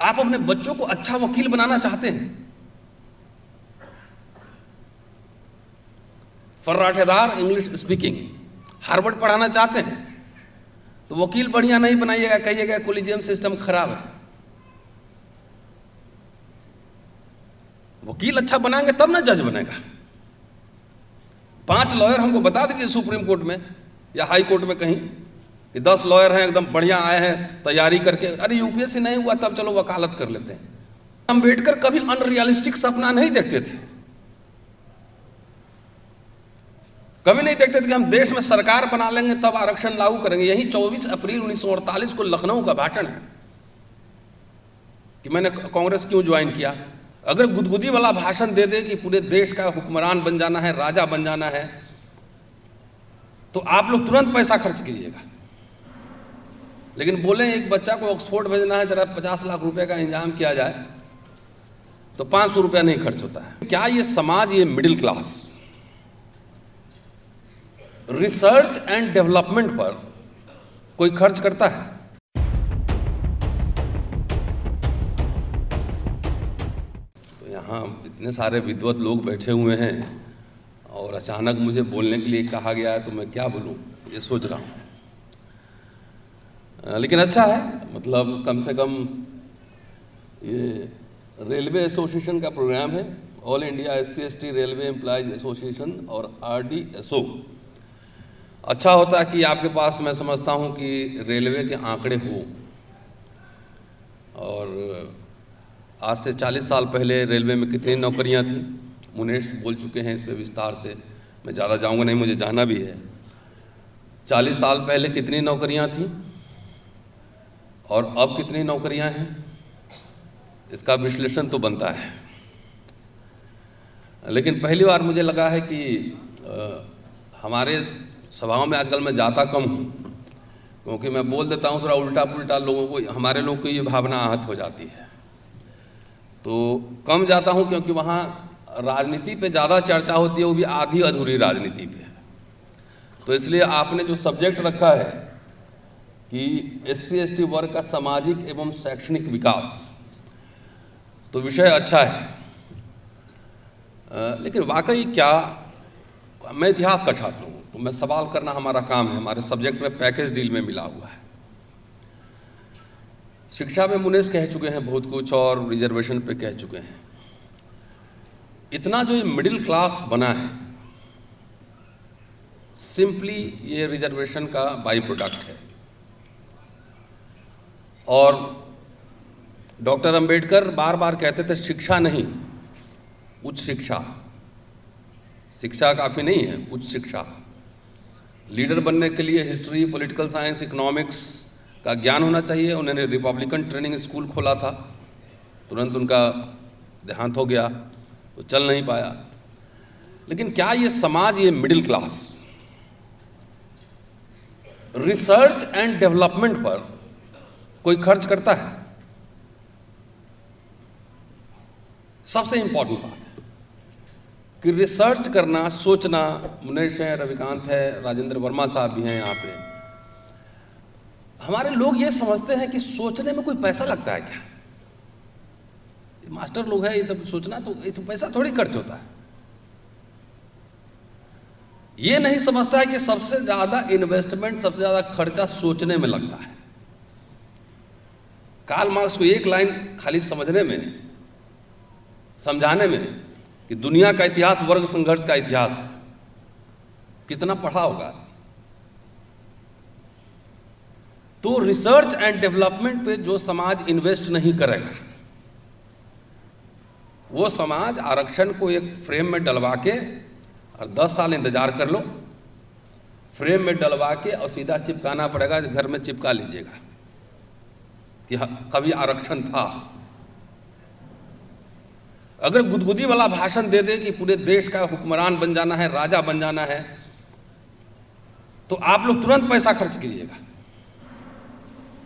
आप अपने बच्चों को अच्छा वकील बनाना चाहते हैं, फर्राटेदार इंग्लिश स्पीकिंग, हार्वर्ड पढ़ाना चाहते हैं, तो वकील बढ़िया नहीं बनाइएगा, कहिएगा कोलिजियम सिस्टम खराब है। वकील अच्छा बनाएंगे तब ना जज बनेगा। 5 लॉयर हमको बता दीजिए सुप्रीम कोर्ट में या हाई कोर्ट में कहीं कि 10 लॉयर हैं एकदम बढ़िया आए हैं तैयारी करके, अरे यूपीएससी नहीं हुआ तब चलो वकालत कर लेते हैं। अम्बेडकर कभी अनरियलिस्टिक सपना नहीं देखते थे, कभी नहीं देखते थे कि हम देश में सरकार बना लेंगे तब आरक्षण लागू करेंगे। यही 24 अप्रैल 1948 को लखनऊ का भाषण है कि मैंने कांग्रेस क्यों ज्वाइन किया। अगर गुदगुदी वाला भाषण दे दे कि पूरे देश का हुक्मरान बन जाना है, राजा बन जाना है, तो आप लोग तुरंत पैसा खर्च कीजिएगा। लेकिन बोले एक बच्चा को ऑक्सफोर्ड भेजना है, जरा 50 लाख रुपए का इंतजाम किया जाए, तो 500 रुपया नहीं खर्च होता है। क्या ये समाज, ये middle class research and development पर कोई खर्च करता है? तो यहाँ इतने सारे विद्वत लोग बैठे हुए हैं और अचानक मुझे बोलने के लिए कहा गया है, तो मैं क्या बोलूँ ये सोच रहा हूँ। लेकिन अच्छा है, मतलब कम से कम ये रेलवे एसोसिएशन का प्रोग्राम है, all India SC/ST railway employees association और RDSO। अच्छा होता है कि आपके पास, मैं समझता हूँ कि रेलवे के आंकड़े हो। और आज से 40 साल पहले रेलवे में कितनी नौकरियाँ थीं, मुनेश बोल चुके हैं इस पर विस्तार से, मैं ज़्यादा जाऊँगा नहीं, मुझे जाना भी है। 40 साल पहले कितनी नौकरियाँ थीं और अब कितनी नौकरियां हैं, इसका विश्लेषण तो बनता है। लेकिन पहली बार मुझे लगा है कि हमारे सभाओं में आजकल मैं जाता कम हूँ, क्योंकि मैं बोल देता हूँ थोड़ा उल्टा पुल्टा, लोगों को, हमारे लोग को ये भावना आहत हो जाती है, तो कम जाता हूँ, क्योंकि वहाँ राजनीति पे ज़्यादा चर्चा होती है, वो भी आधी अधूरी राजनीति पे। तो इसलिए आपने जो सब्जेक्ट रखा है कि SC/ST वर्ग का सामाजिक एवं शैक्षणिक विकास, तो विषय अच्छा है। लेकिन वाकई क्या, मैं इतिहास का छात्र हूँ, तो मैं सवाल करना हमारा काम है, हमारे सब्जेक्ट में पैकेज डील में मिला हुआ है। शिक्षा में मुनेश कह चुके हैं बहुत कुछ और रिजर्वेशन पे कह चुके हैं। इतना जो ये मिडिल क्लास बना है, सिंपली ये रिजर्वेशन का बाई प्रोडक्ट है। और डॉक्टर अंबेडकर बार बार कहते थे शिक्षा नहीं, उच्च शिक्षा। शिक्षा काफ़ी नहीं है, उच्च शिक्षा। लीडर बनने के लिए हिस्ट्री, पॉलिटिकल साइंस, इकोनॉमिक्स का ज्ञान होना चाहिए। उन्होंने रिपब्लिकन ट्रेनिंग स्कूल खोला था, तुरंत उनका देहांत हो गया, तो चल नहीं पाया। लेकिन क्या ये समाज, ये middle class research and development पर कोई खर्च करता है? सबसे इंपॉर्टेंट बात है कि रिसर्च करना, सोचना। मुनेश है, रविकांत है, राजेंद्र वर्मा साहब भी हैं यहाँ पे। हमारे लोग ये समझते हैं कि सोचने में कोई पैसा लगता है क्या? मास्टर लोग हैं, ये सब सोचना तो इसमें पैसा थोड़ी खर्च होता है। ये नहीं समझता है कि सबसे ज़्यादा इन्वेस्टमेंट, सबसे ज़्यादा खर्चा सोचने में लगता है। कार्ल मार्क्स को एक लाइन खाली समझने में, समझाने में कि दुनिया का इतिहास वर्ग संघर्ष का इतिहास है, कितना पढ़ा होगा? तो रिसर्च एंड डेवलपमेंट पे जो समाज इन्वेस्ट नहीं करेगा, वो समाज आरक्षण को एक फ्रेम में डलवा के और 10 साल इंतजार कर लो, फ्रेम में डलवा के और सीधा चिपकाना पड़ेगा, घर में चिपका लीजिएगा कि कभी आरक्षण था। अगर गुदगुदी वाला भाषण दे दे कि पूरे देश का हुक्मरान बन जाना है, राजा बन जाना है, तो आप लोग तुरंत पैसा खर्च कीजिएगा।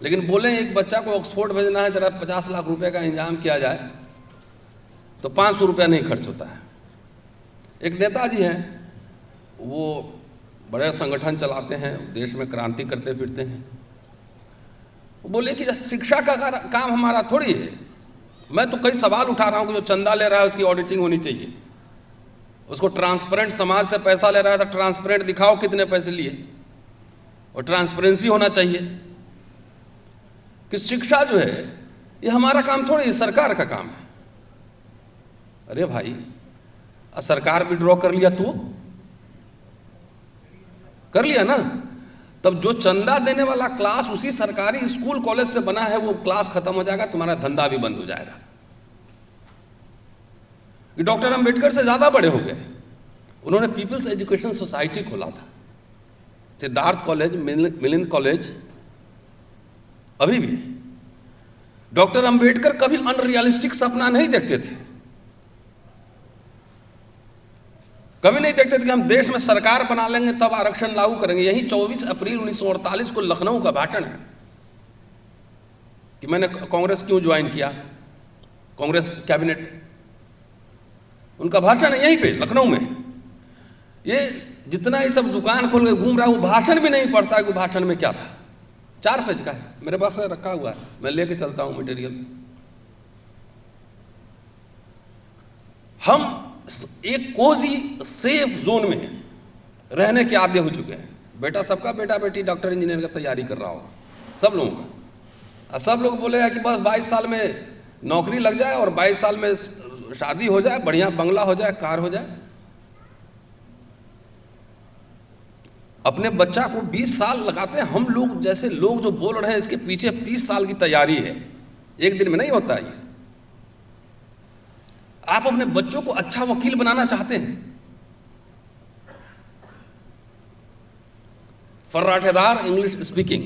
लेकिन बोले एक बच्चा को ऑक्सफोर्ड भेजना है, जरा 50 लाख रुपए का इंतजाम किया जाए, तो 500 रुपया नहीं खर्च होता है। एक नेताजी हैं, वो बड़े संगठन चलाते हैं, देश में क्रांति करते फिरते हैं, वो बोले कि शिक्षा का काम हमारा थोड़ी है। मैं तो कई सवाल उठा रहा हूँ कि जो चंदा ले रहा है उसकी ऑडिटिंग होनी चाहिए, उसको ट्रांसपेरेंट, समाज से पैसा ले रहा है तो ट्रांसपेरेंट दिखाओ कितने पैसे लिए, और ट्रांसपेरेंसी होना चाहिए कि शिक्षा जो है ये हमारा काम थोड़ी है, सरकार का काम है। अरे भाई, सरकार विड्रॉ कर लिया तो कर लिया ना, तब जो चंदा देने वाला क्लास उसी सरकारी स्कूल कॉलेज से बना है वो क्लास खत्म हो जाएगा, तुम्हारा धंधा भी बंद हो जाएगा। ये डॉक्टर अंबेडकर से ज्यादा बड़े हो गए। उन्होंने पीपल्स एजुकेशन सोसाइटी खोला था, सिद्धार्थ कॉलेज, मिलिंद कॉलेज अभी भी। डॉक्टर अंबेडकर कभी अनरियलिस्टिक सपना नहीं देखते थे, कभी नहीं देखते थे कि हम देश में सरकार बना लेंगे तब आरक्षण लागू करेंगे। यही 24 अप्रैल 1948 को लखनऊ का भाषण है कि मैंने कांग्रेस क्यों ज्वाइन किया, कांग्रेस कैबिनेट, उनका भाषण है यहीं पे लखनऊ में। ये जितना ये सब दुकान खोल के घूम रहा है वो भाषण भी नहीं पढ़ता है कि भाषण में क्या था। 4 पेज का है, मेरे पास रखा हुआ है, मैं लेके चलता हूं मटेरियल। हम एक कोजी सेफ जोन में रहने के आदी हो चुके हैं। बेटा, सबका बेटा बेटी डॉक्टर इंजीनियर का तैयारी कर रहा हो, सब लोगों का, और सब लोग बोलेगा कि बस 22 साल में नौकरी लग जाए और 22 साल में शादी हो जाए, बढ़िया बंगला हो जाए, कार हो जाए। अपने बच्चा को 20 साल लगाते हैं हम लोग, जैसे लोग जो बोल रहे हैं इसके पीछे 30 साल की तैयारी है, एक दिन में नहीं होता है। आप अपने बच्चों को अच्छा वकील बनाना चाहते हैं, फर्राटेदार इंग्लिश स्पीकिंग,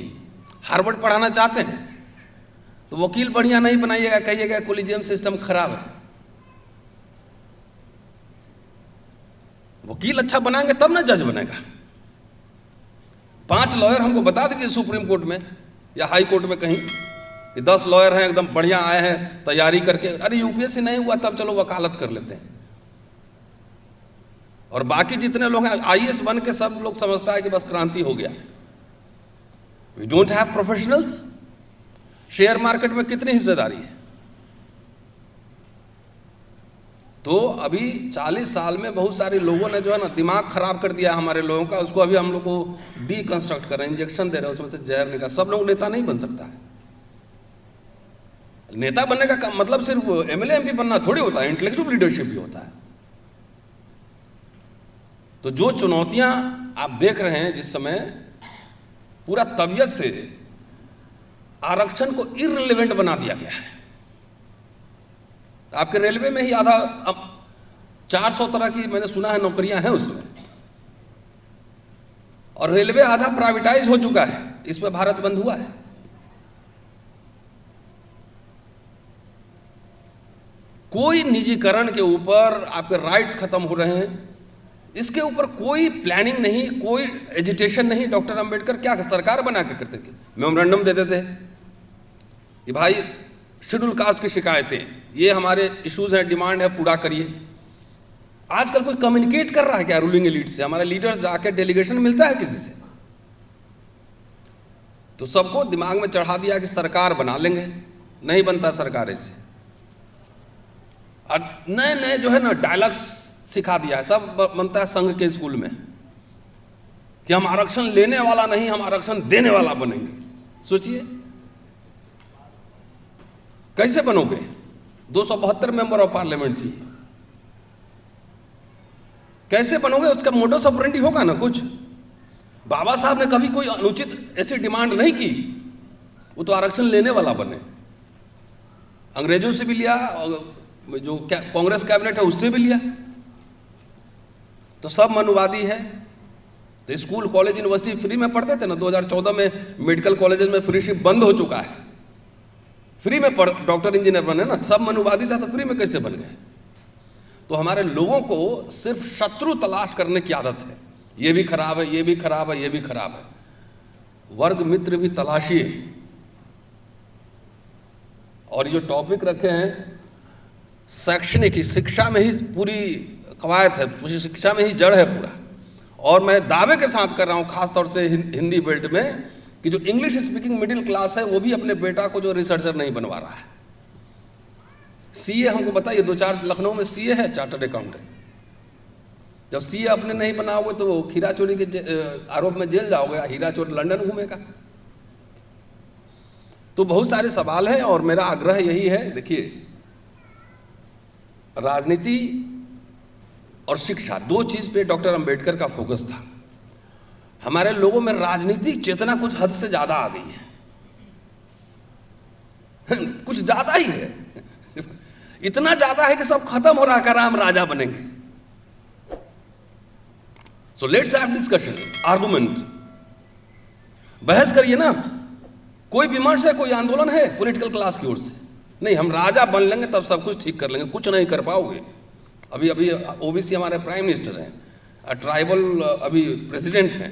हार्वर्ड पढ़ाना चाहते हैं, तो वकील बढ़िया नहीं बनाइएगा, कहिएगा कोलिजियम सिस्टम खराब है। वकील अच्छा बनाएंगे तब ना जज बनेगा। 5 लॉयर हमको बता दीजिए सुप्रीम कोर्ट में या हाई कोर्ट में कहीं कि 10 लॉयर हैं एकदम बढ़िया आए हैं तैयारी करके, अरे यूपीएससी नहीं हुआ तब चलो वकालत कर लेते हैं। और बाकी जितने लोग हैं आईएएस बन के सब लोग समझता है कि बस क्रांति हो गया। We don't have professionals. Share market में कितनी हिस्सेदारी है? तो अभी 40 साल में बहुत सारे लोगों ने जो है ना दिमाग खराब कर दिया हमारे लोगों का, उसको अभी हम लोग को डीकंस्ट्रक्ट कर रहे हैं, इंजेक्शन दे रहे हैं, उसमें से जहर निकाल। सब लोग नेता नहीं बन सकता है। नेता बनने का मतलब सिर्फ एमएलए एमपी बनना थोड़ी होता है, इंटेलेक्चुअल लीडरशिप भी होता है। तो जो चुनौतियां आप देख रहे हैं जिस समय, पूरा तबीयत से आरक्षण को इररिलेवेंट बना दिया गया है। आपके रेलवे में ही आधा, अब 400 तरह की मैंने सुना है नौकरियां हैं उसमें, और रेलवे आधा प्राइवेटाइज हो चुका है, इसमें भारत बंद हुआ है। कोई निजीकरण के ऊपर आपके राइट्स खत्म हो रहे हैं, इसके ऊपर कोई प्लानिंग नहीं, कोई एजिटेशन नहीं। डॉक्टर अंबेडकर क्या सरकार बना के करते थे? मेमोरेंडम देते थे कि भाई शेड्यूल कास्ट की शिकायतें, ये हमारे इश्यूज हैं, डिमांड है, पूरा करिए। आजकल कोई कम्युनिकेट कर रहा है क्या रूलिंग एलीट से? हमारे लीडर्स जाके डेलीगेशन मिलता है किसी से? तो सबको दिमाग में चढ़ा दिया कि सरकार बना लेंगे, नहीं बनता सरकार ऐसे। और नए नए जो है ना डायलॉग्स सिखा दिया है, सब बनता है संघ के स्कूल में कि हम आरक्षण लेने वाला नहीं, हम आरक्षण देने वाला बनेंगे। सोचिए कैसे बनोगे? 272 मेंबर ऑफ पार्लियामेंट चाहिए, कैसे बनोगे? उसका मोडस ऑपरेंडी होगा ना कुछ। बाबा साहब ने कभी कोई अनुचित ऐसी डिमांड नहीं की, वो तो आरक्षण लेने वाला बने। अंग्रेजों से भी लिया और जो कांग्रेस कैबिनेट है उससे भी लिया, तो सब मनुवादी है। तो स्कूल कॉलेज यूनिवर्सिटी फ्री में पढ़ते थे ना। 2014 में मेडिकल कॉलेजेस में फ्रीशिप बंद हो चुका है, फ्री में डॉक्टर इंजीनियर बने ना। सब मनुवादी था तो फ्री में कैसे बन गए? तो हमारे लोगों को सिर्फ शत्रु तलाश करने की आदत है, ये भी खराब है, ये भी खराब है, ये भी खराब है। वर्ग मित्र भी तलाशिए। और जो टॉपिक रखे हैं शैक्षणिक, शिक्षा में ही पूरी कवायद है, पूरी शिक्षा में ही जड़ है पूरा। और मैं दावे के साथ कर रहा हूँ खासतौर से हिंदी बेल्ट में कि जो इंग्लिश स्पीकिंग मिडिल क्लास है वो भी अपने बेटा को जो रिसर्चर नहीं बनवा रहा है। सीए हमको बताइए, 2-4 लखनऊ में सीए है, चार्टर्ड अकाउंटेंट। जब सीए अपने नहीं बनाओगे तो खीरा चोरी के आरोप में जेल जाओगे, हीरा चोर लंदन घूमेगा। तो बहुत सारे सवाल हैं और मेरा आग्रह यही है, देखिए राजनीति और शिक्षा 2 चीज पे डॉक्टर अंबेडकर का फोकस था। हमारे लोगों में राजनीतिक चेतना कुछ हद से ज्यादा आ गई है कुछ ज्यादा ही है इतना ज्यादा है कि सब खत्म हो रहा है, हम राजा बनेंगे। So let's have discussion, argument, बहस करिए ना। कोई विमर्श है, कोई आंदोलन है पॉलिटिकल क्लास की ओर से? नहीं, हम राजा बन लेंगे तब सब कुछ ठीक कर लेंगे। कुछ नहीं कर पाओगे। अभी ओबीसी हमारे प्राइम मिनिस्टर हैं, ट्राइबल अभी प्रेसिडेंट हैं।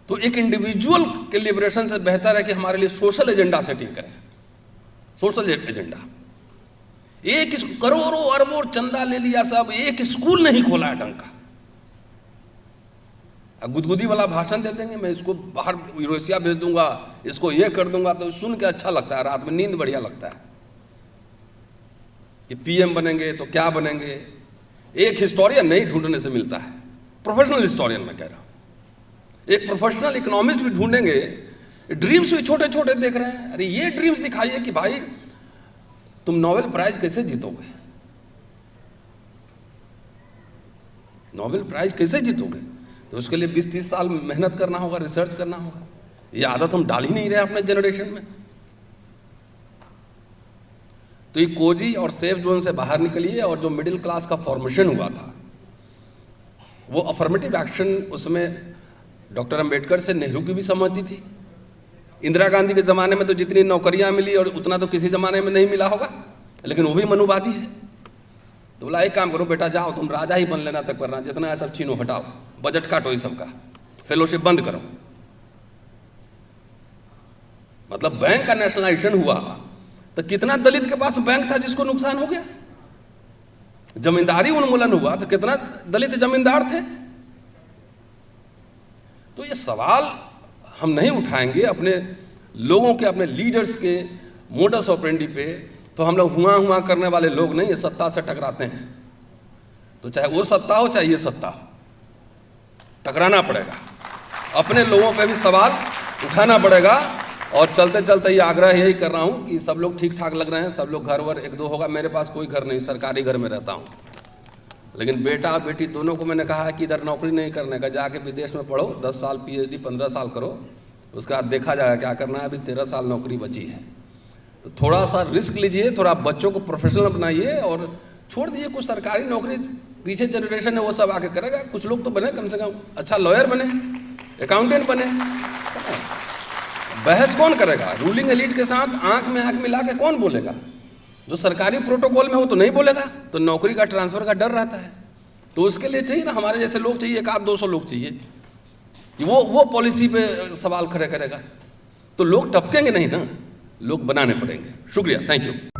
तो एक इंडिविजुअल के लिबरेशन से बेहतर है कि हमारे लिए सोशल एजेंडा सेटिंग करें। सोशल एजेंडा, एक करोड़ों अरबों चंदा ले लिया सब, एक स्कूल नहीं खोला है ढंग का। गुदगुदी वाला भाषण दे देंगे, मैं इसको बाहर यूरोसिया भेज दूंगा, इसको ये कर दूंगा, तो सुन के अच्छा लगता है, रात में नींद बढ़िया लगता है। ये पीएम बनेंगे तो क्या बनेंगे? एक हिस्टोरियन नहीं ढूंढने से मिलता है, प्रोफेशनल हिस्टोरियन मैं कह रहा हूं। एक प्रोफेशनल इकोनॉमिस्ट भी ढूंढेंगे। ड्रीम्स भी छोटे छोटे देख रहे हैं। अरे ये ड्रीम्स दिखाइए कि भाई तुम नोबेल प्राइज कैसे जीतोगे, नोबेल प्राइज कैसे जीतोगे? तो उसके लिए 20-30 साल मेहनत करना होगा, रिसर्च करना होगा। ये आदत हम डाल ही नहीं रहे अपने जनरेशन में। तो ये कोजी और सेफ जोन से बाहर निकलिए। और जो मिडिल क्लास का फॉर्मेशन हुआ था वो अफर्मेटिव एक्शन, उसमें डॉक्टर अंबेडकर से नेहरू की भी सहमति थी। इंदिरा गांधी के ज़माने में तो जितनी नौकरियां मिली और उतना तो किसी ज़माने में नहीं मिला होगा, लेकिन वो भी मनुवादी है। तो बोला एक काम करो बेटा, जाओ तुम राजा ही बन लेना तक करना, जितना है सब छीनो, हटाओ, बजट काटो, ये सबका फेलोशिप बंद करो। मतलब बैंक का नेशनलाइजेशन हुआ तो कितना दलित के पास बैंक था जिसको नुकसान हो गया? जमींदारी उन्मूलन हुआ तो कितना दलित जमींदार थे? तो ये सवाल हम नहीं उठाएंगे अपने लोगों के, अपने लीडर्स के मोडस ऑपरेंडी पे, तो हम लोग हुआ करने वाले लोग नहीं, ये सत्ता से टकराते हैं। तो चाहे वो सत्ता हो चाहे ये सत्ता हो, टकराना पड़ेगा। अपने लोगों पे भी सवाल उठाना पड़ेगा। और चलते चलते ये आग्रह यही कर रहा हूँ कि सब लोग ठीक ठाक लग रहे हैं, सब लोग घर वर 1-2 होगा। मेरे पास कोई घर नहीं, सरकारी घर में रहता हूँ, लेकिन बेटा बेटी दोनों को मैंने कहा है कि इधर नौकरी नहीं करने का, जाके विदेश में पढ़ो, 10 साल PhD 15 साल करो, उसके बाद देखा जाएगा क्या करना है। अभी 13 साल नौकरी बची है, तो थोड़ा सा रिस्क लीजिए, थोड़ा बच्चों को प्रोफेशनल बनाइए और छोड़ दीजिए कुछ सरकारी नौकरी। पीछे जनरेशन है वो सब आके करेगा। कुछ लोग तो बने, कम से कम अच्छा लॉयर बने, अकाउंटेंट बने। बहस कौन करेगा? रूलिंग एलीट के साथ आंख में आंख मिला के कौन बोलेगा? जो सरकारी प्रोटोकॉल में हो तो नहीं बोलेगा, तो नौकरी का ट्रांसफर का डर रहता है। तो उसके लिए चाहिए ना हमारे जैसे लोग चाहिए, 1-200 लोग चाहिए कि वो पॉलिसी पे सवाल खड़े करेगा। तो लोग टपकेंगे नहीं ना, लोग बनाने पड़ेंगे। शुक्रिया, थैंक यू।